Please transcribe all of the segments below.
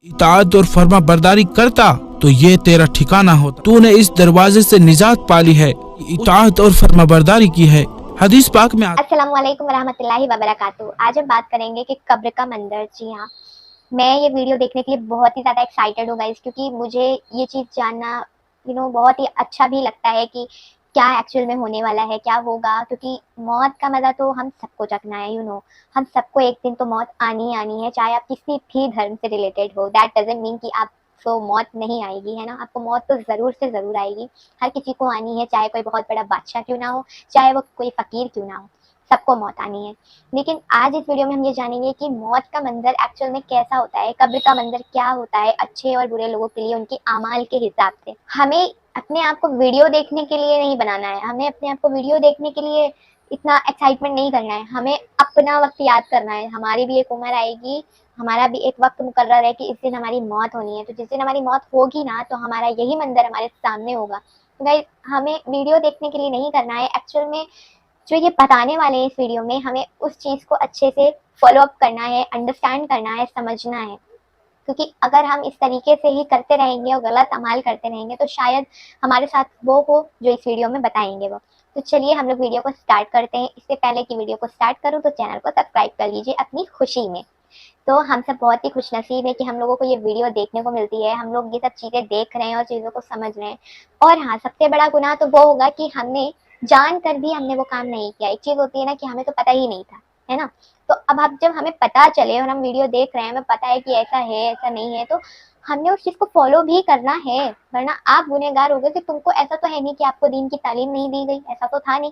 इताअत और फर्मा बरदारी करता तो ये तेरा ठिकाना होता। तूने इस दरवाजे से निजात पाली है, इताअत और फर्मा बरदारी की है। हदीस पाक में अस्सलामुअलैकुम वरहमतुल्लाहि वबरकातुहू। आज हम बात करेंगे कि कब्र का मंजर। जी हाँ, मैं ये वीडियो देखने के लिए बहुत ही ज़्यादा एक्साइटेड हूँ गाइस, क्योंकि मुझे ये चीज़ जानना बहुत ही अच्छा भी लगता है कि क्या एक्चुअल में होने वाला है, क्या होगा। क्योंकि मौत का मज़ा तो हम सबको चखना है। हम सबको एक दिन तो मौत आनी ही आनी है, चाहे आप किसी भी धर्म से रिलेटेड हो। दैट डजंट मीन कि आपको मौत नहीं आएगी, है ना। आपको मौत तो ज़रूर से ज़रूर आएगी, हर किसी को आनी है, चाहे कोई बहुत बड़ा बादशाह क्यों ना हो, चाहे वो कोई फ़कीर क्यों ना हो, सबको मौत आनी है। लेकिन आज इस वीडियो में हम ये जानेंगे कि मौत का मंजर एक्चुअल में कैसा होता है, कब्र का मंजर क्या होता है अच्छे और बुरे लोगों के लिए उनके आमाल के हिसाब से। हमें अपने आप को वीडियो देखने के लिए नहीं बनाना है, हमें अपने आप को वीडियो देखने के लिए इतना एक्साइटमेंट नहीं करना है, हमें अपना वक्त याद करना है। हमारी भी एक उम्र आएगी, हमारा भी एक वक्त मुकर्रर है कि इस दिन हमारी मौत होनी है। तो जिस दिन हमारी मौत होगी ना, तो हमारा यही मंजर हमारे सामने होगा। तो गाइस, हमें वीडियो देखने के लिए नहीं करना है, एक्चुअल में जो ये बताने वाले हैं इस वीडियो में, हमें उस चीज़ को अच्छे से फॉलो अप करना है, अंडरस्टैंड करना है, समझना है। क्योंकि अगर हम इस तरीके से ही करते रहेंगे और गलत अमाल करते रहेंगे तो शायद हमारे साथ वो हो जो इस वीडियो में बताएंगे वो। तो चलिए हम लोग वीडियो को स्टार्ट करते हैं। इससे पहले कि वीडियो को स्टार्ट करूं तो चैनल को सब्सक्राइब कर लीजिए अपनी खुशी में। तो हम सब बहुत ही खुश नसीब है कि हम लोगों को ये वीडियो देखने को मिलती है, हम लोग ये सब चीज़ें देख रहे हैं और चीज़ों को समझ रहे हैं। और हाँ, सबसे बड़ा गुनाह तो वो होगा कि हमने जान कर भी हमने वो काम नहीं किया। एक चीज़ होती है ना कि हमें तो पता ही नहीं था, है ना। तो अब जब हमें पता चले और हम वीडियो देख रहे हैं, हमें पता है कि ऐसा है ऐसा नहीं है, तो हमने उस चीज़ को फॉलो भी करना है। वरना आप गुनहगार हो गए कि तुमको ऐसा तो है नहीं कि आपको दीन की तालीम नहीं दी गई, ऐसा तो था नहीं।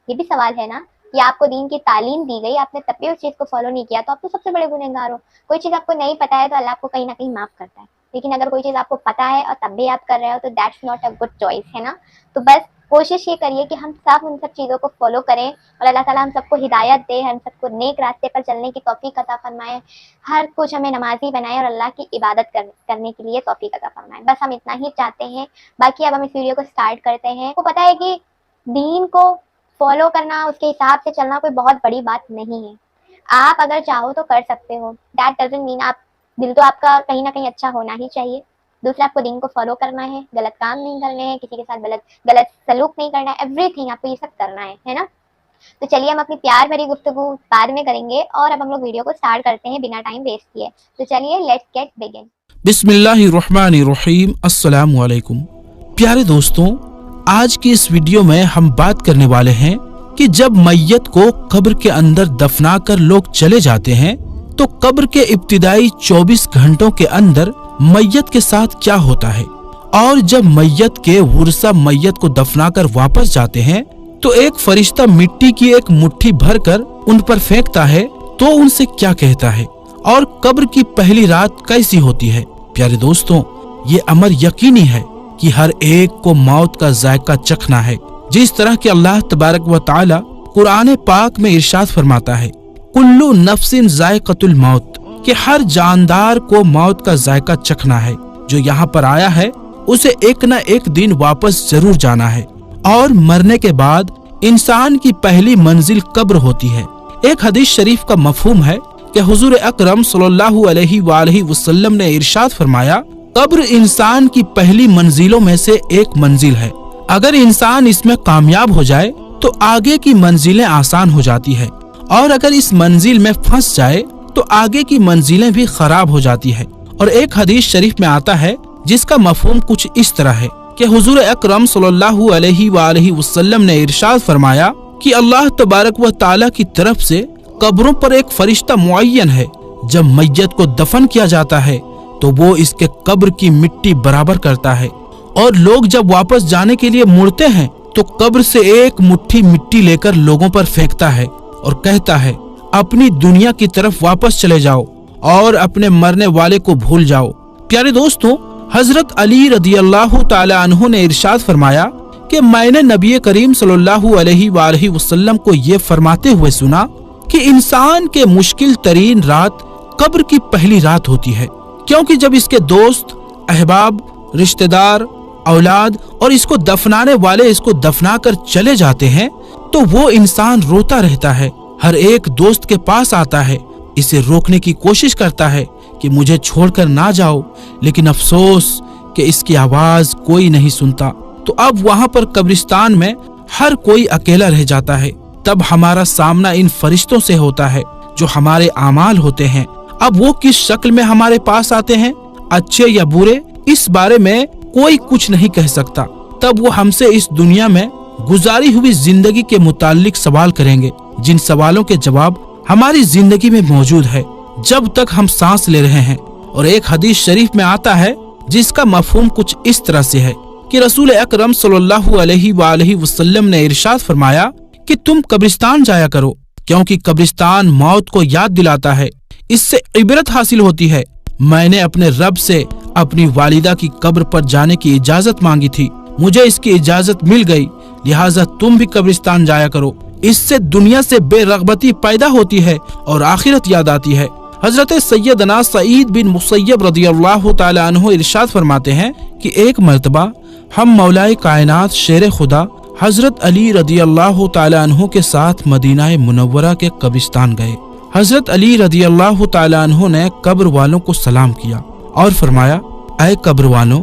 ये भी सवाल है ना कि आपको दीन की तालीम दी गई, आपने तब भी उस चीज़ को फॉलो नहीं किया, तो आप तो सबसे बड़े गुनहगार हो। कोई चीज़ आपको नहीं पता है तो अल्लाह आपको कहीं ना कहीं माफ़ करता है, लेकिन अगर कोई चीज़ आपको पता है और तब भी आप कर रहे हो तो that's not a good choice, है ना। तो बस कोशिश ये करिए कि हम सब उन सब चीज़ों को फॉलो करें और अल्लाह ताला हम सबको हिदायत दे, हम सबको नेक रास्ते पर चलने की तौफीक अता फरमाए, हर कुछ हमें नमाजी बनाए और अल्लाह की इबादत करने के लिए तौफीक अता फरमाए। बस हम इतना ही चाहते हैं। बाकी अब हम इस वीडियो को स्टार्ट करते हैं। आपको पता है कि दीन को फॉलो करना, उसके हिसाब से चलना कोई बहुत बड़ी बात नहीं है। आप अगर चाहो तो कर सकते हो, दैट डजंट मीन आप दिल तो आपका कहीं ना कहीं अच्छा होना ही चाहिए। दूसरा, आपको दीन को फॉलो करना है, गलत काम नहीं करने हैं, किसी के साथ गलत सलूक नहीं करना है, एवरीथिंग आपको ये सब करना है ना। तो चलिए हम अपनी प्यार भरी गुफ्तगू बाद में करेंगे और अब हम लोग वीडियो को स्टार्ट करते हैं बिना टाइम वेस्ट किए। तो चलिए लेट्स गेट बिगिन। बिस्मिल्लाहिर्रहमानिर्रहीम। अस्सलामु अलैकुम। प्यारे दोस्तों, आज की इस वीडियो में हम बात करने वाले हैं कि जब मैयत को कब्र के अंदर दफनाकर लोग चले जाते हैं तो कब्र के इब्तिदाई 24 घंटों के अंदर मैयत के साथ क्या होता है, और जब मैयत के वर्सा मैयत को दफनाकर वापस जाते हैं तो एक फरिश्ता मिट्टी की एक मुट्ठी भरकर उन पर फेंकता है तो उनसे क्या कहता है, और कब्र की पहली रात कैसी होती है। प्यारे दोस्तों, ये अमर यकीनी है कि हर एक को मौत का जायका चखना है। जिस तरह कि अल्लाह तबारक व तआला कुरान पाक में इरशाद फरमाता है, कुल्लू नफ्सिन जायक़तुल मौत, कि हर जानदार को मौत का जायका चखना है। जो यहाँ पर आया है उसे एक न एक दिन वापस जरूर जाना है, और मरने के बाद इंसान की पहली मंजिल कब्र होती है। एक हदीस शरीफ का मफहूम है कि हुजूर अकरम सल्लल्लाहु अलैहि वसल्लम ने इरशाद फरमाया, कब्र इंसान की पहली मंजिलों में से एक मंजिल है। अगर इंसान इसमें कामयाब हो जाए तो आगे की मंजिलें आसान हो जाती है, और अगर इस मंजिल में फंस जाए तो आगे की मंजिलें भी खराब हो जाती है। और एक हदीस शरीफ में आता है जिसका मफहूम कुछ इस तरह है कि हुजूर अकरम सल्लल्लाहु अलैहि वसल्लम ने इरशाद फरमाया कि अल्लाह तबारक व तआला की तरफ से कब्रों पर एक फरिश्ता मुअय्यन है। जब मैयत को दफन किया जाता है तो वो इसके कब्र की मिट्टी बराबर करता है, और लोग जब वापस जाने के लिए मुड़ते हैं तो कब्र से एक मुट्ठी मिट्टी लेकर लोगों पर फेंकता है और कहता है, अपनी दुनिया की तरफ वापस चले जाओ और अपने मरने वाले को भूल जाओ। प्यारे दोस्तों, हजरत अली रदियल्लाहु ताला अन्हु ने इरशाद फरमाया कि मैंने नबी करीम सल्लल्लाहु अलैहि वसल्लम को ये फरमाते हुए सुना कि इंसान के मुश्किल तरीन रात कब्र की पहली रात होती है, क्योंकि जब इसके दोस्त, अहबाब, रिश्तेदार, औलाद और इसको दफनाने वाले इसको दफना कर चले जाते हैं तो वो इंसान रोता रहता है। हर एक दोस्त के पास आता है, इसे रोकने की कोशिश करता है कि मुझे छोड़कर ना जाओ, लेकिन अफसोस कि इसकी आवाज कोई नहीं सुनता। तो अब वहां पर कब्रिस्तान में हर कोई अकेला रह जाता है। तब हमारा सामना इन फरिश्तों से होता है जो हमारे आमाल होते हैं। अब वो किस शक्ल में हमारे पास आते हैं, अच्छे या बुरे, इस बारे में कोई कुछ नहीं कह सकता। तब वो हमसे इस दुनिया में गुजारी हुई जिंदगी के मुताल्लिक सवाल करेंगे, जिन सवालों के जवाब हमारी जिंदगी में मौजूद है जब तक हम सांस ले रहे हैं। और एक हदीस शरीफ में आता है जिसका मफहूम कुछ इस तरह से है कि रसूल अकरम सल्लल्लाहु अलैहि वसल्लम ने इरशाद फरमाया कि तुम कब्रिस्तान जाया करो, क्योंकि कब्रिस्तान मौत को याद दिलाता है, इससे इबरत हासिल होती है। मैंने अपने रब से अपनी वालिदा की कब्र पर जाने की इजाजत मांगी थी, मुझे इसकी इजाजत मिल गई, लिहाजा तुम भी कब्रिस्तान जाया करो। इससे दुनिया से बेरगबती पैदा होती है और आखिरत याद आती है। हजरत सैयदना सईद बिन मुसय्यब रदियल्लाहु ताला अन्हु इरशाद फरमाते हैं कि एक मर्तबा हम मौलाए कायनात शेर खुदा हजरत अली रदियल्लाहु ताला अन्हु के साथ मदीना मुनव्वरा के कब्रिस्तान गए। हजरत अली रदियल्लाहु ताला अन्हु ने कब्र वालों को सलाम किया और फरमाया, ऐ कब्र वालों,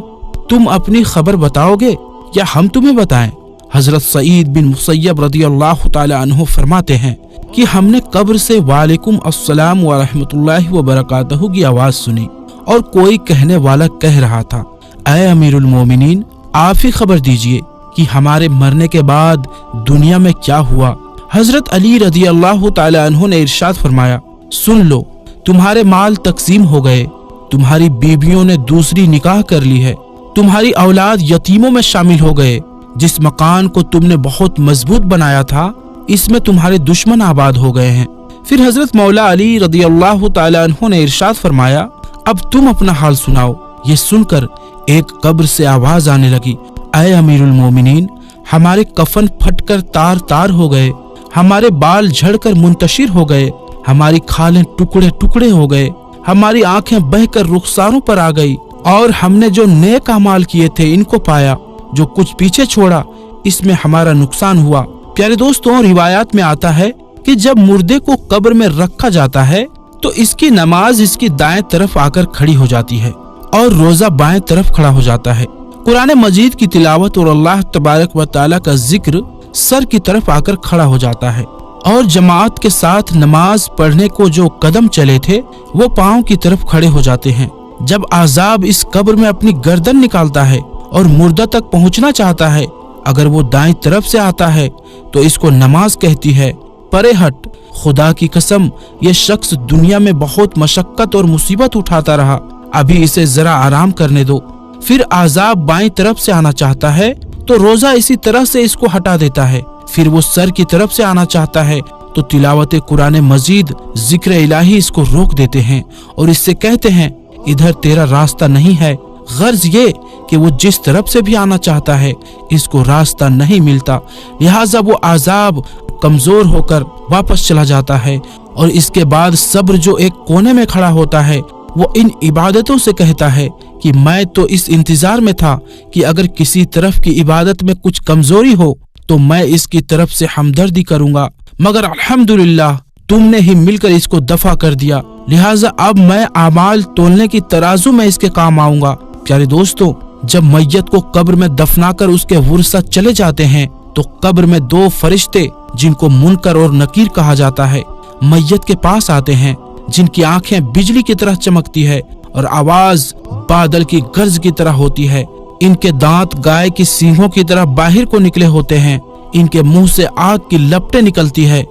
तुम अपनी खबर बताओगे या हम तुम्हें बताएं? हजरत सईद बिन मुसय्यब रदियल्लाहु ताला अन्हु फरमाते हैं कि हमने कब्र से वालेकुम अस्सलाम व रहमतुल्लाहि व बरकातहू की आवाज सुनी और कोई कहने वाला कह रहा था, ऐ अमीरुल मोमिनीन, आप ही खबर दीजिए कि हमारे मरने के बाद दुनिया में क्या हुआ। हजरत अली रदियल्लाहु ताला अन्हु ने इरशाद फरमाया, सुन लो, तुम्हारे माल तकसीम हो गए, तुम्हारी बीवियों ने दूसरी निकाह कर ली है, तुम्हारी औलाद यतीमों में शामिल हो गए, जिस मकान को तुमने बहुत मजबूत बनाया था इसमें तुम्हारे दुश्मन आबाद हो गए हैं। फिर हजरत मौला अली रदियल्लाहु ताला अन्हु ने इरशाद फरमाया, अब तुम अपना हाल सुनाओ। ये सुनकर एक कब्र से आवाज आने लगी, ऐ अमीरुल मोमिनीन, हमारे कफन फटकर तार तार हो गए, हमारे बाल झड़कर मुंतशिर हो गए, हमारी खालें टुकड़े टुकड़े हो गए, हमारी आंखें बहकर रुखसारों पर आ गई और हमने जो नेक अमाल किए थे इनको पाया, जो कुछ पीछे छोड़ा इसमें हमारा नुकसान हुआ। प्यारे दोस्तों, रिवायात में आता है कि जब मुर्दे को कब्र में रखा जाता है तो इसकी नमाज इसकी दाएं तरफ आकर खड़ी हो जाती है और रोजा बाएं तरफ खड़ा हो जाता है। कुरान मजीद की तिलावत और अल्लाह तबारक व तआला का जिक्र सर की तरफ आकर खड़ा हो जाता है और जमात के साथ नमाज पढ़ने को जो कदम चले थे वो पाँव की तरफ खड़े हो जाते हैं। जब आजाब इस कब्र में अपनी गर्दन निकालता है और मुर्दा तक पहुंचना चाहता है, अगर वो दाएं तरफ से आता है तो इसको नमाज कहती है, परे हट, खुदा की कसम, ये शख्स दुनिया में बहुत मशक्कत और मुसीबत उठाता रहा, अभी इसे जरा आराम करने दो। फिर आजाब बाएं तरफ से आना चाहता है तो रोजा इसी तरह से इसको हटा देता है। फिर वो सर की तरफ से आना चाहता है तो तिलावत कुरान मजीद, जिक्र इलाही इसको रोक देते हैं और इससे कहते हैं, इधर तेरा रास्ता नहीं है। गर्ज ये कि वो जिस तरफ से भी आना चाहता है इसको रास्ता नहीं मिलता, लिहाजा वो आजाब कमजोर होकर वापस चला जाता है। और इसके बाद सब्र जो एक कोने में खड़ा होता है वो इन इबादतों से कहता है कि मैं तो इस इंतजार में था कि अगर किसी तरफ की इबादत में कुछ कमजोरी हो तो मैं इसकी तरफ से हमदर्दी करूंगा, मगर अल्हम्दुलिल्लाह तुमने ही मिलकर इसको दफा कर दिया, लिहाजा अब मैं आमाल तोलने की तराजू में इसके काम आऊंगा। प्यारे दोस्तों, जब मैयत को कब्र में दफनाकर उसके वुरसत चले जाते हैं तो कब्र में दो फरिश्ते, जिनको मुनकर और नकीर कहा जाता है, मैयत के पास आते हैं, जिनकी आंखें बिजली की तरह चमकती है और आवाज बादल की गर्ज की तरह होती है। इनके दांत गाय की सींगों की तरह बाहर को निकले होते हैं, इनके मुंह से आग की लपटें निकलती है,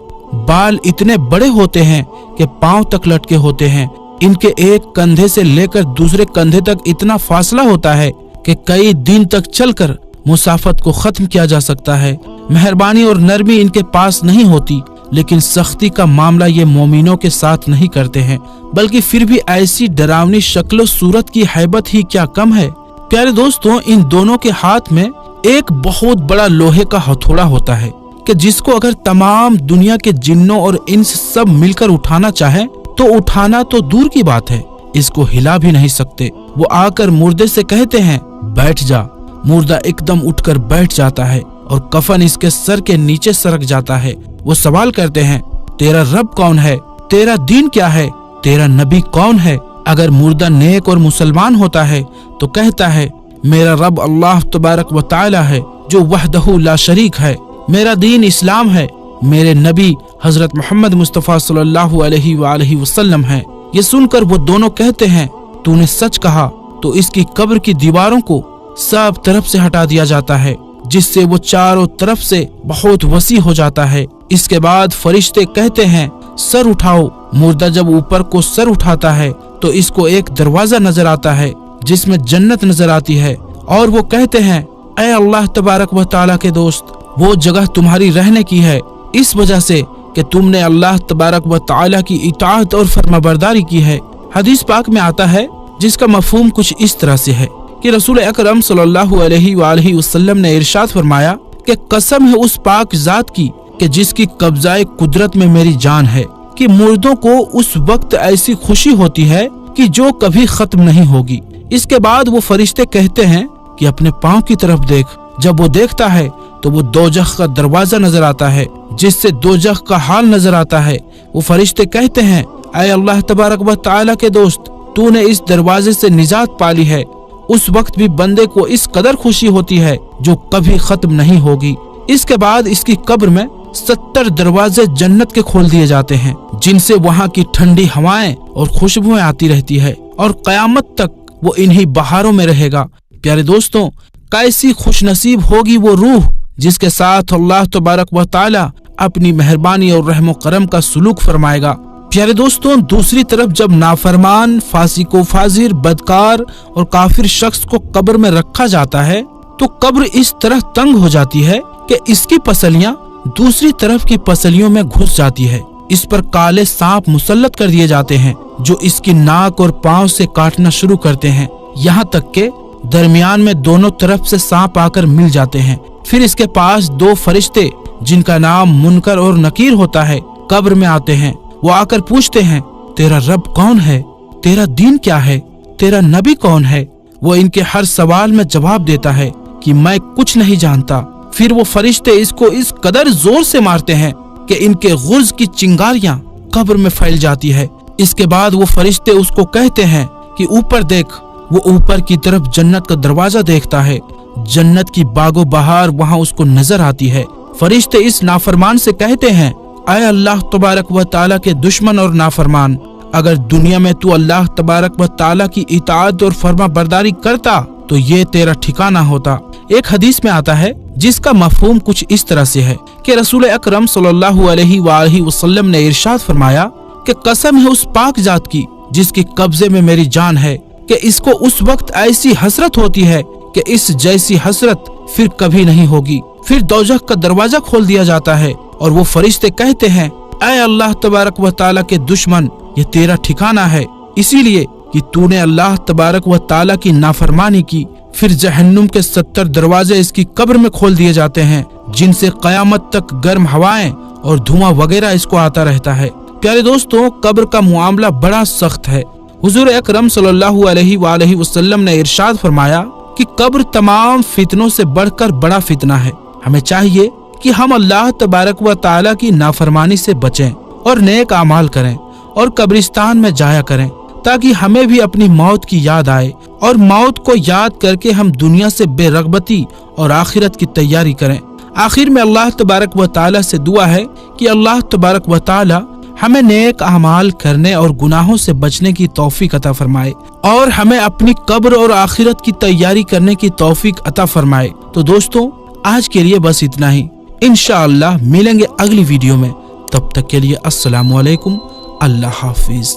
बाल इतने बड़े होते हैं कि पांव तक लटके होते हैं, इनके एक कंधे से लेकर दूसरे कंधे तक इतना फासला होता है कि कई दिन तक चलकर मुसाफत को खत्म किया जा सकता है। मेहरबानी और नरमी इनके पास नहीं होती, लेकिन सख्ती का मामला ये मोमिनों के साथ नहीं करते हैं, बल्कि फिर भी ऐसी डरावनी शक्ल सूरत की हैबत ही क्या कम है। प्यारे दोस्तों, इन दोनों के हाथ में एक बहुत बड़ा लोहे का हथौड़ा होता है कि जिसको अगर तमाम दुनिया के जिन्नों और इंस सब मिलकर उठाना चाहे तो उठाना तो दूर की बात है, इसको हिला भी नहीं सकते। वो आकर मुर्दे से कहते हैं, बैठ जा। मुर्दा एकदम उठकर बैठ जाता है और कफन इसके सर के नीचे सरक जाता है। वो सवाल करते हैं, तेरा रब कौन है, तेरा दीन क्या है, तेरा नबी कौन है? अगर मुर्दा नेक और मुसलमान होता है तो कहता है मेरा रब अल्लाह तबारक व तआला है जो वहदहू ला शरीक है, मेरा दीन इस्लाम है, मेरे नबी हजरत मोहम्मद मुस्तफ़ा सल्लल्लाहु अलैहि वसल्लम है। ये सुनकर वो दोनों कहते हैं तूने सच कहा। तो इसकी कब्र की दीवारों को सब तरफ से हटा दिया जाता है, जिससे वो चारों तरफ से बहुत वसी हो जाता है। इसके बाद फरिश्ते कहते हैं सर उठाओ। मुर्दा जब ऊपर को सर उठाता है तो इसको एक दरवाजा नजर आता है जिसमें जन्नत नजर आती है, और वो कहते हैं ऐ अल्लाह तबारक व तआला के दोस्त, वो जगह तुम्हारी रहने की है इस वजह से कि तुमने अल्लाह तबारक व तआला की इताअत और फरमाबरदारी की है। हदीस पाक में आता है जिसका मफहूम कुछ इस तरह से है कि रसूल अकरम सल्लल्लाहु अलैहि वसल्लम ने इरशाद फरमाया कि कसम है उस पाक जात की कि जिसकी कब्जाए कुदरत में मेरी जान है, कि मुर्दों को उस वक्त ऐसी खुशी होती है कि जो कभी खत्म नहीं होगी। इसके बाद वो फरिश्ते कहते हैं कि अपने पाँव की तरफ देख। जब वो देखता है तो वो दोजख का दरवाजा नजर आता है जिससे दोजख का हाल नजर आता है। वो फरिश्ते कहते हैं ऐ अल्लाह तबारक व तआला के दोस्त, तूने इस दरवाजे से निजात पाली है। उस वक्त भी बंदे को इस कदर खुशी होती है जो कभी खत्म नहीं होगी। इसके बाद इसकी कब्र में 70 दरवाजे जन्नत के खोल दिए जाते हैं जिनसे वहाँ की ठंडी हवाएं और खुशबुएं आती रहती है, और कयामत तक वो इन्हीं बहारों में रहेगा। प्यारे दोस्तों, कैसी खुशनसीब होगी वो रूह जिसके साथ अल्लाह तबारक व तआला अपनी मेहरबानी और रहम करम का सुलूक फरमाएगा। प्यारे दोस्तों, दूसरी तरफ जब नाफरमान, फासिको फाजिर, बदकार और काफिर शख्स को कब्र में रखा जाता है तो कब्र इस तरह तंग हो जाती है कि इसकी पसलियां दूसरी तरफ की पसलियों में घुस जाती है। इस पर काले सांप मुसल्लत कर दिए जाते हैं जो इसकी नाक और पांव से काटना शुरू करते हैं, यहाँ तक के दरमियान में दोनों तरफ से सांप आकर मिल जाते हैं। फिर इसके पास 2 फरिश्ते जिनका नाम मुनकर और नकीर होता है कब्र में आते हैं। वो आकर पूछते हैं तेरा रब कौन है, तेरा दीन क्या है, तेरा नबी कौन है। वो इनके हर सवाल में जवाब देता है कि मैं कुछ नहीं जानता। फिर वो फरिश्ते इसको इस कदर जोर से मारते हैं कि इनके गुर्ज की चिंगारियां कब्र में फैल जाती है। इसके बाद वो फरिश्ते उसको कहते हैं कि ऊपर देख। वो ऊपर की तरफ जन्नत का दरवाजा देखता है। जन्नत की बागो बहार वहाँ उसको नजर आती है। फरिश्ते इस नाफरमान से कहते हैं ऐ अल्लाह तबारक व तआला के दुश्मन और नाफरमान, अगर दुनिया में तू अल्लाह तबारक व तआला की इताअत और फर्मा बरदारी करता तो ये तेरा ठिकाना होता। एक हदीस में आता है जिसका मफहूम कुछ इस तरह से है कि रसूल अकरम सल्लल्लाहु अलैहि वसल्लम ने इरशाद फरमाया कि कसम है उस पाक जात की जिसके कब्जे में मेरी जान है कि इसको उस वक्त ऐसी हसरत होती है कि इस जैसी हसरत फिर कभी नहीं होगी। फिर दोजख का दरवाजा खोल दिया जाता है और वो फरिश्ते कहते हैं ऐ अल्लाह तबारक व तआला के दुश्मन, ये तेरा ठिकाना है इसीलिए कि तूने अल्लाह तबारक व तआला की नाफरमानी की। फिर जहन्नुम के 70 दरवाजे इसकी कब्र में खोल दिए जाते हैं जिनसे कयामत तक गर्म हवाएं और धुआं वगैरह इसको आता रहता है। प्यारे दोस्तों, कब्र का मुआमला बड़ा सख्त है। हुजूर अकरम सल्लल्लाहु अलैहि वसल्लम ने इरशाद फरमाया कि कब्र तमाम फितनों से बढ़कर बड़ा फितना है। हमें चाहिए कि हम अल्लाह तबारक व तआला की नाफरमानी से बचें और नेक अमाल करें और कब्रिस्तान में जाया करें ताकि हमें भी अपनी मौत की याद आए और मौत को याद करके हम दुनिया से बेरगबती और आखिरत की तैयारी करें। आखिर में अल्लाह तबारक व तआला से दुआ है कि अल्लाह तबारक व तआला हमें नेक अमाल करने और गुनाहों से बचने की तौफीक अता फरमाए और हमें अपनी कब्र और आखिरत की तैयारी करने की तौफीक अता फरमाए। तो दोस्तों, आज के लिए बस इतना ही। इंशाअल्लाह मिलेंगे अगली वीडियो में। तब तक के लिए अस्सलामु अलैकुम, अल्लाह हाफिज।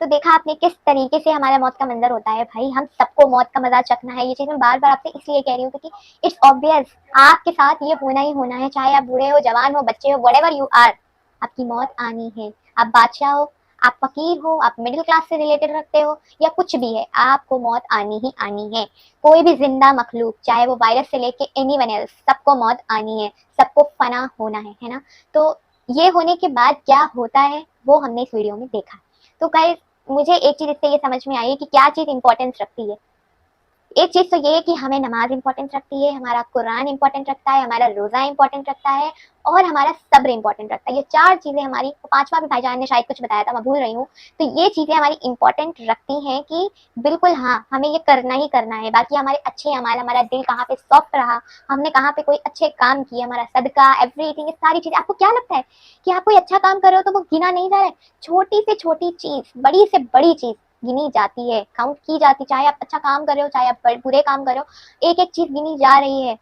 तो देखा आपने किस तरीके से हमारा मौत का मंजर होता है। भाई, हम सबको मौत का मजा चखना है। ये चीज मैं बार बार आपसे इसलिए कह रही हूँ क्योंकि इट्स ऑब्वियस आपके साथ ये होना ही होना है, चाहे आप बूढ़े हो, जवान हो, बच्चे हो, व्हाटएवर यू आर, आपकी मौत आनी है। आप बादशाह हो, आप फकीर हो, आप मिडिल क्लास से रिलेटेड रखते हो या कुछ भी है, आपको मौत आनी ही आनी है। कोई भी जिंदा मखलूक, चाहे वो वायरस से लेके एनीवन एल्स, सबको मौत आनी है, सबको फना होना है ना। तो ये होने के बाद क्या होता है वो हमने इस वीडियो में देखा। तो गाइस, मुझे एक चीज इससे ये समझ में आई है कि क्या चीज इंपॉर्टेंस रखती है। ایک چیز تو یہ ہے کہ ہمیں نماز امپورٹنٹ رکھتی ہے، ہمارا قرآن امپورٹنٹ رکھتا ہے، ہمارا روزہ امپورٹنٹ رکھتا ہے، اور ہمارا صبر امپورٹنٹ رکھتا ہے. یہ چار چیزیں ہماری، پانچواں بھی بھائی جان نے شاید کچھ بتایا تھا، میں بھول رہی ہوں. تو یہ چیزیں ہماری امپورٹنٹ رکھتی ہیں کہ بالکل ہاں ہمیں یہ کرنا ہی کرنا ہے. باقی ہمارے اچھے اعمال، ہمارا دل کہاں پہ سافٹ رہا، ہم نے کہاں پہ کوئی اچھے کام کیے، ہمارا صدقہ، ایوری تھنگ، یہ ساری چیزیں. آپ کو کیا لگتا ہے کہ آپ کوئی اچھا کام کر رہے ہو تو وہ گنا نہیں جا رہا ہے؟ چھوٹی سے چھوٹی چیز، بڑی سے بڑی چیز گنی جاتی ہے، کاؤنٹ کی جاتی. چاہے آپ اچھا کام کر رہے ہو، چاہے آپ برے کام کر رہے ہو، ایک ایک چیز گنی جا رہی ہے.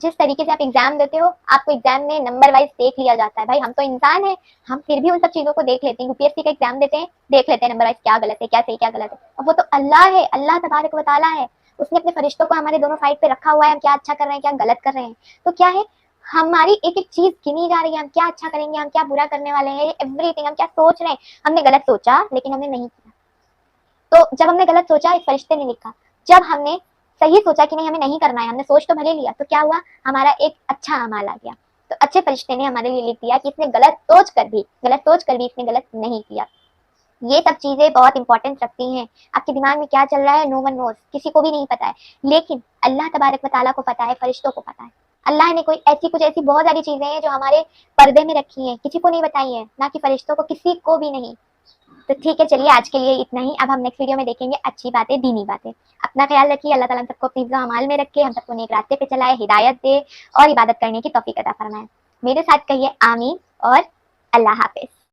جس طریقے سے آپ ایگزام دیتے ہو، آپ کو ایگزام میں نمبر وائز دیکھ لیا جاتا ہے. بھائی ہم تو انسان ہیں، ہم پھر بھی ان سب چیزوں کو دیکھ لیتے ہیں. UPSC کا ایگزام دیتے ہیں، دیکھ لیتے ہیں نمبر وائز کیا غلط ہے، کیا صحیح، کیا غلط ہے. اور وہ تو اللہ ہے، اللہ تبارک و تعالیٰ ہے. اس نے اپنے فرشتوں کو ہمارے دونوں سائڈ پہ رکھا ہوا ہے، ہم کیا اچھا کر رہے ہیں، کیا غلط کر رہے ہیں. تو کیا ہے، ہماری ایک ایک چیز گنی جا رہی ہے. ہم کیا اچھا کریں گے، ہم کیا برا کرنے والے ہیں، ایوری تھنگ. ہم کیا سوچ رہے ہیں. ہم نے غلط سوچا لیکن ہم نے نہیں کیا. تو جب ہم نے غلط سوچا، ایک فرشتے نے لکھا. جب ہم نے صحیح سوچا کہ نہیں ہمیں نہیں کرنا ہے، ہم نے سوچ تو بھلے لیا، تو کیا ہوا، ہمارا ایک اچھا اعمال آ گیا. تو اچھے فرشتے نے ہمارے لیے لکھ دیا کہ اس نے غلط سوچ کر بھی اس نے غلط نہیں کیا. یہ سب چیزیں بہت امپورٹنٹ رکھتی ہیں. آپ کے دماغ میں کیا چل رہا ہے، نو ون نوز، کسی کو بھی نہیں پتا ہے. لیکن اللہ تبارک و تعالیٰ کو پتا ہے، فرشتوں کو پتا ہے. اللہ نے کوئی کچھ ایسی بہت ساری چیزیں ہیں جو ہمارے پردے میں رکھی ہیں، کسی کو نہیں بتائی ہیں، نہ کہ فرشتوں کو، کسی کو بھی نہیں. تو ٹھیک ہے، چلیے آج کے لیے اتنا ہی. اب ہم نیکسٹ ویڈیو میں دیکھیں گے اچھی باتیں، دینی باتیں. اپنا خیال رکھیے. اللہ تعالیٰ ہم سب کو اپنے حفظ و امان میں رکھے، ہم سب کو نیک راستے پہ چلائے، ہدایت دے اور عبادت کرنے کی توفیق عطا فرمائے. میرے ساتھ کہیے آمین اور اللہ حافظ.